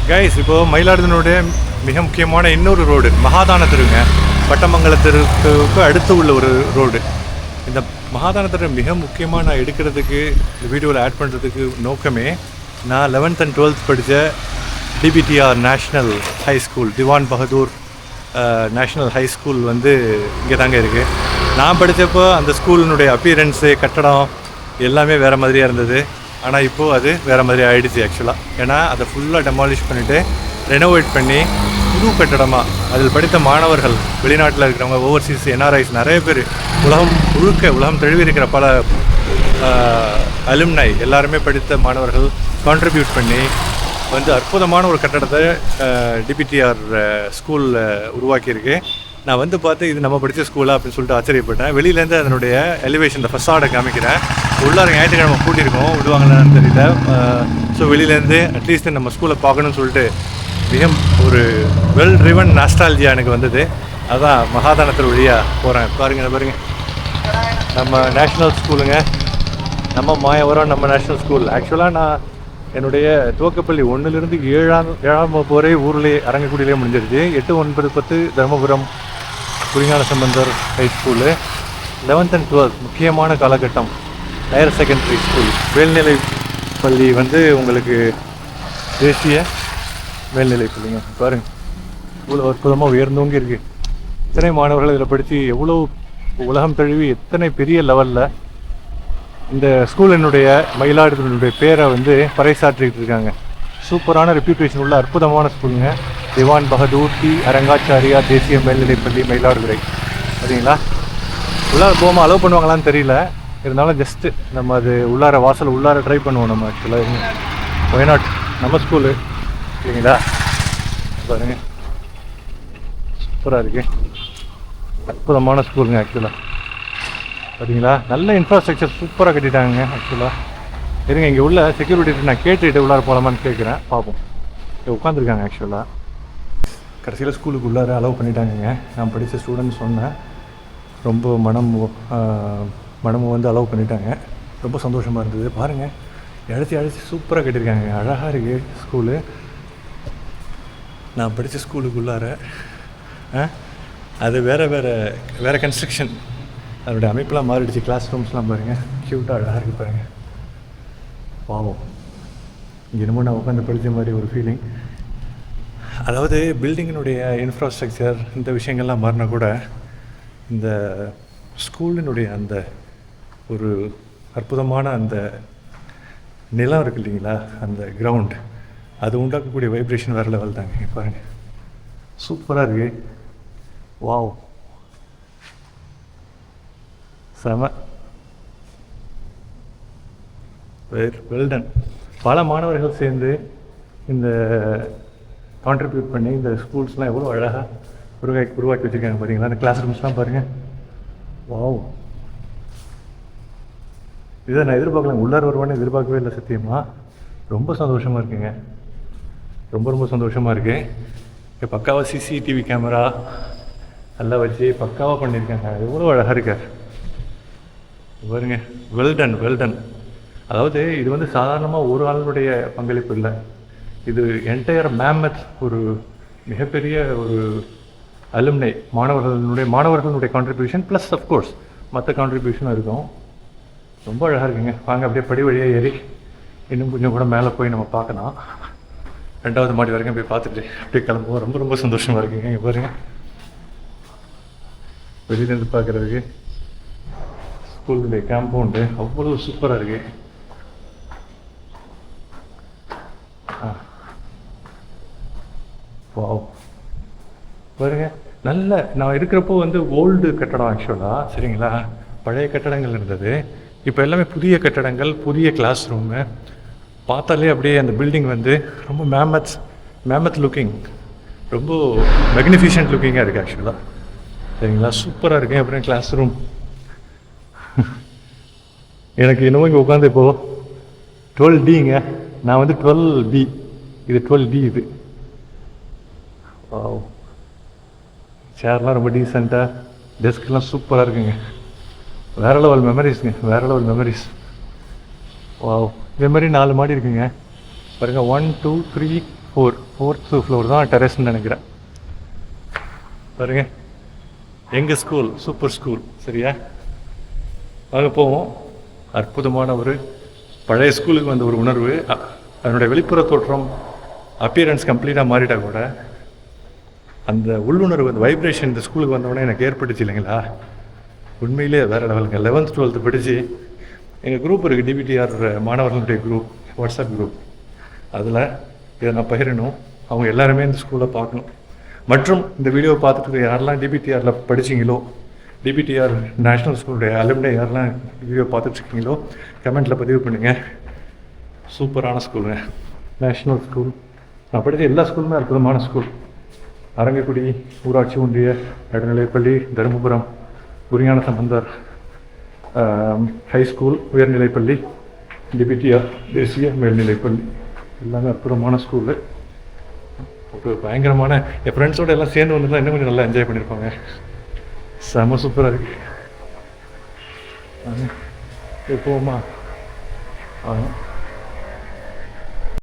Guys இப்போது மயிலாடுதுறையுடைய மிக முக்கியமான இன்னொரு ரோடு மகாதான தெருங்க. பட்டமங்கல தெருவுக்கு அடுத்து உள்ள ஒரு ரோடு. இந்த மகாதான தெரு மிக முக்கியமாக நான் எடுக்கிறதுக்கு இந்த வீடியோவில் ஆட் பண்ணுறதுக்கு நோக்கமே, நான் 11th and 12th படித்த டிபிடிஆர் நேஷ்னல் ஹை ஸ்கூல், திவான் பகதூர் நேஷ்னல் ஹை ஸ்கூல் வந்து இங்கே தாங்க இருக்குது. நான் படித்தப்போ அந்த ஸ்கூலினுடைய அப்பியரன்ஸு, கட்டடம் எல்லாமே வேறு மாதிரியாக இருந்தது. ஆனால் இப்போது அது வேறு மாதிரி ஆகிடுச்சு ஆக்சுவலாக. ஏன்னா அதை ஃபுல்லாக டெமாலிஷ் பண்ணிவிட்டு ரெனோவேட் பண்ணி புது கட்டடமாக அதில் படித்த மாணவர்கள், வெளிநாட்டில் இருக்கிறவங்க, ஓவர்சீஸ் என்ஆர்ஐஸ் நிறைய பேர், உலகம் தழுவி இருக்கிற பல அலும்னை எல்லாருமே படித்த மாணவர்கள் கான்ட்ரிபியூட் பண்ணி வந்து அற்புதமான ஒரு கட்டடத்தை டிபிடிஆர் ஸ்கூலில் உருவாக்கியிருக்கு. நான் வந்து பார்த்து இது நம்ம படித்த ஸ்கூலா அப்படின்னு சொல்லிட்டு ஆச்சரியப்பட்டேன். வெளியிலேருந்து அதனுடைய எலிவேஷன், இந்த ஃபஸாடை காமிக்கிறேன். உள்ளார ஞாயிற்றுக்கிழமை கூட்டியிருக்கோம், விடுவாங்களான்னு தெரியல. ஸோ வெளியிலேருந்து அட்லீஸ்ட் நம்ம ஸ்கூலை பார்க்கணும்னு சொல்லிட்டு மிக ஒரு வெல் ட்ரிவன் நாஸ்டாலஜியா எனக்கு வந்தது. அதான் மகாதானத்தில் வழியாக போகிறேன். பாருங்கள் நம்ம நேஷ்னல் ஸ்கூலுங்க, நம்ம மாயவரம் நம்ம நேஷ்னல் ஸ்கூல். ஆக்சுவலாக நான் என்னுடைய துவக்கப்பள்ளி 1லிருந்து 7ஆம் வகுப்பு வரை ஊரிலே அரங்கக்குடியிலே முடிஞ்சிருச்சு. 8, 9, 10 Dharmapuram Kurugnana Sambandar high school. 11th and 12th முக்கியமான காலகட்டம் ஹையர் செகண்டரி ஸ்கூல். மேல்நிலை பள்ளி வந்து உங்களுக்கு தேசிய மேல்நிலை பள்ளிங்க. பாருங்கள் இவ்வளோ அற்புதமாக உயர்ந்தவங்க இருக்குது. எத்தனை மாணவர்கள் இதில் படித்து எவ்வளோ உலகம் தழுவி எத்தனை பெரிய லெவலில் இந்த ஸ்கூலினுடைய மயிலாடுதுறையினுடைய பேரை வந்து பறைசாற்றிக்கிட்டு இருக்காங்க. சூப்பரான ரெப்யூட்டேஷன் உள்ள அற்புதமான ஸ்கூலுங்க. திவான் பகதூர் அரங்காச்சாரியா தேசிய மேல்நிலைப்பள்ளி மயிலாடுதுறை. சரிங்களா? உள்ளார போகாமல் அலோவ் பண்ணுவாங்களான்னு தெரியல. இருந்தாலும் ஜஸ்ட்டு நம்ம அது உள்ளார வாசல் உள்ளார ட்ரை பண்ணுவோம். நம்ம ஆக்சுவலாக வயநாட் நம்ம ஸ்கூலு சரிங்களா? பாருங்க சூப்பராக இருக்குது, அற்புதமான ஸ்கூலுங்க ஆக்சுவலாக. சரிங்களா? நல்ல இன்ஃப்ராஸ்ட்ரக்சர் சூப்பராக கட்டிட்டாங்க ஆக்சுவலாக. இருங்க, இங்கே உள்ள செக்யூரிட்டி நான் கேட்டுட்டு உள்ளார போகலாமான்னு கேட்குறேன், பார்ப்போம். இங்கே உட்காந்துருக்காங்க ஆக்சுவலாக. கடைசியில் ஸ்கூலுக்கு உள்ளார அலோவ் பண்ணிட்டாங்கங்க. நான் படித்த ஸ்டூடெண்ட் சொன்னேன், ரொம்ப மனமும் வந்து அலோவ் பண்ணிட்டாங்க. ரொம்ப சந்தோஷமாக இருந்தது. பாருங்கள், அழைச்சி சூப்பராக கட்டியிருக்காங்க. அழகாக இருக்குது ஸ்கூலு. நான் படித்த ஸ்கூலுக்குள்ளார அது வேறு கன்ஸ்ட்ரக்ஷன், அதனுடைய அமைப்பெலாம் மாறிடுச்சு. கிளாஸ் ரூம்ஸ்லாம் பாருங்கள், க்யூட்டாக அழகாக இருக்குது பாருங்கள். பாவம், இங்கே என்னமோ நான் உட்காந்து படித்த மாதிரி ஒரு ஃபீலிங். அதாவது பில்டிங்கினுடைய இன்ஃப்ராஸ்ட்ரக்சர் இந்த விஷயங்கள்லாம் மாறினா கூட இந்த ஸ்கூலினுடைய அந்த ஒரு அற்புதமான அந்த நிலம் இருக்குது இல்லைங்களா, அந்த கிரவுண்ட், அது உண்டாக்கக்கூடிய வைப்ரேஷன் வேறு லெவல் தாங்க. பாருங்கள் சூப்பராக இருக்குது. வாவ், செம, வெல்டன். பல மாணவர்கள் சேர்ந்து இந்த கான்ட்ரிபியூட் பண்ணி இந்த ஸ்கூல்ஸ்லாம் எவ்வளோ அழகாக உருவாக்கி வச்சுருக்காங்க பார்த்தீங்களா? அந்த கிளாஸ் ரூம்ஸ்லாம் பாருங்கள். வாவ், இதை நான் எதிர்பார்க்கல, உள்ளார வருவான்னு எதிர்பார்க்கவே இல்லை சத்தியமாக. ரொம்ப சந்தோஷமாக இருக்குங்க, ரொம்ப சந்தோஷமாக இருக்குது. இப்போ பக்காவாக சிசிடிவி கேமரா எல்லாம் வச்சு பக்காவாக பண்ணியிருக்காங்க. எவ்வளோ அழகாக இருக்கார் பாருங்க. வெல்டன். அதாவது இது வந்து சாதாரணமாக ஒரு ஆளுடைய பங்களிப்பு இல்லை, இது என்டையர் மேமத் ஒரு மிகப்பெரிய ஒரு அலும்னை மாணவர்களுடைய கான்ட்ரிபியூஷன் ப்ளஸ் அஃப்கோர்ஸ் மற்ற கான்ட்ரிபியூஷனும் இருக்கும். ரொம்ப அழகாக இருக்குங்க. வாங்க அப்படியே படி வழியாக ஏறி இன்னும் கொஞ்சம் கூட மேலே போய் நம்ம பார்க்கலாம். 2வது மாடி வரைக்கும் போய் பார்த்துட்டு அப்படியே கிளம்புவோம். ரொம்ப சந்தோஷமாக இருக்குங்க. இங்கே பாருங்கள், வெளியிலேருந்து பார்க்குறதுக்கு ஸ்கூலுடைய காம்பவுண்டு அவ்வளோ சூப்பராக இருக்குது. வாவ், பாருங்க. நல்ல நான் இருக்கிறப்போ வந்து ஓல்டு கட்டடம் ஆக்சுவலாக, சரிங்களா? பழைய கட்டடங்கள் இருந்தது. இப்போ எல்லாமே புதிய கட்டடங்கள், புதிய கிளாஸ் ரூமு. பார்த்தாலே அப்படியே அந்த பில்டிங் வந்து ரொம்ப மேமத் லுக்கிங், ரொம்ப மெக்னிஃபிஷன்ட் லுக்கிங்காக இருக்குது ஆக்சுவலாக. சரிங்களா? சூப்பராக இருக்குது. அப்புறம் கிளாஸ் ரூம் எனக்கு என்னவோ இங்கே உட்காந்து இப்போது 12Dங்க, நான் வந்து 12B, இது 12D. இது சேர்லாம் ரொம்ப டீசெண்டாக, டெஸ்க்லாம் சூப்பராக இருக்குங்க. வேறு லெவல் மெமரிஸ். வாவ், இதே மாதிரி 4 மாடி இருக்குங்க பாருங்கள். 1, 2, 3, ஃபோர்த்து ஃப்ளோர் தான் டெரஸ்ன்னு நினைக்கிறேன். பாருங்க, எங்கள் ஸ்கூல் சூப்பர் ஸ்கூல். சரியா, வாங்க போவோம். அற்புதமான ஒரு பழைய ஸ்கூலுக்கு வந்த ஒரு உணர்வு. அதனுடைய வெளிப்புற தோற்றம் அப்பியரன்ஸ் கம்ப்ளீட்டாக மாறிட்டா கூட அந்த உள்ளுணர்வு, அந்த வைப்ரேஷன் இந்த ஸ்கூலுக்கு வந்தோடனே எனக்கு ஏற்பட்டுச்சு இல்லைங்களா, உண்மையிலே வேறு லெவலுங்க. 11th 12th படித்து எங்கள் குரூப் இருக்குது, டிபிடிஆர் மாணவர்களுடைய குரூப், வாட்ஸ்அப் குரூப். அதில் இதை நான் பகிரணும். அவங்க எல்லாருமே இந்த ஸ்கூலை பார்க்கணும். மற்றும் இந்த வீடியோவை பார்த்துட்டு யாரெல்லாம் டிபிடிஆரில் படிச்சிங்களோ, டிபிடிஆர் நேஷ்னல் ஸ்கூலுடைய அலுமினி யாரெல்லாம் வீடியோ பார்த்துட்ருக்கீங்களோ கமெண்ட்டில் பதிவு பண்ணுங்கள். சூப்பரான ஸ்கூலுங்க, நேஷ்னல் ஸ்கூல். நான் படித்த எல்லா ஸ்கூலுமே அற்புதமான ஸ்கூல். அரங்கக்குடி ஊராட்சி ஒன்றிய நடுநிலைப்பள்ளி, தருமபுரம் குருஞான சம்பந்தர் ஹை ஸ்கூல் உயர்நிலைப்பள்ளி, டிபிடிஆர் தேசிய மேல்நிலைப்பள்ளி, எல்லாமே அற்புதமான ஸ்கூலு. ஒரு பயங்கரமான என் ஃப்ரெண்ட்ஸோடு எல்லாம் சேர்ந்து வந்துருந்தா இன்னும் கொஞ்சம் நல்லா என்ஜாய் பண்ணியிருப்பாங்க. செம சூப்பராக இருக்குது. போவோமா?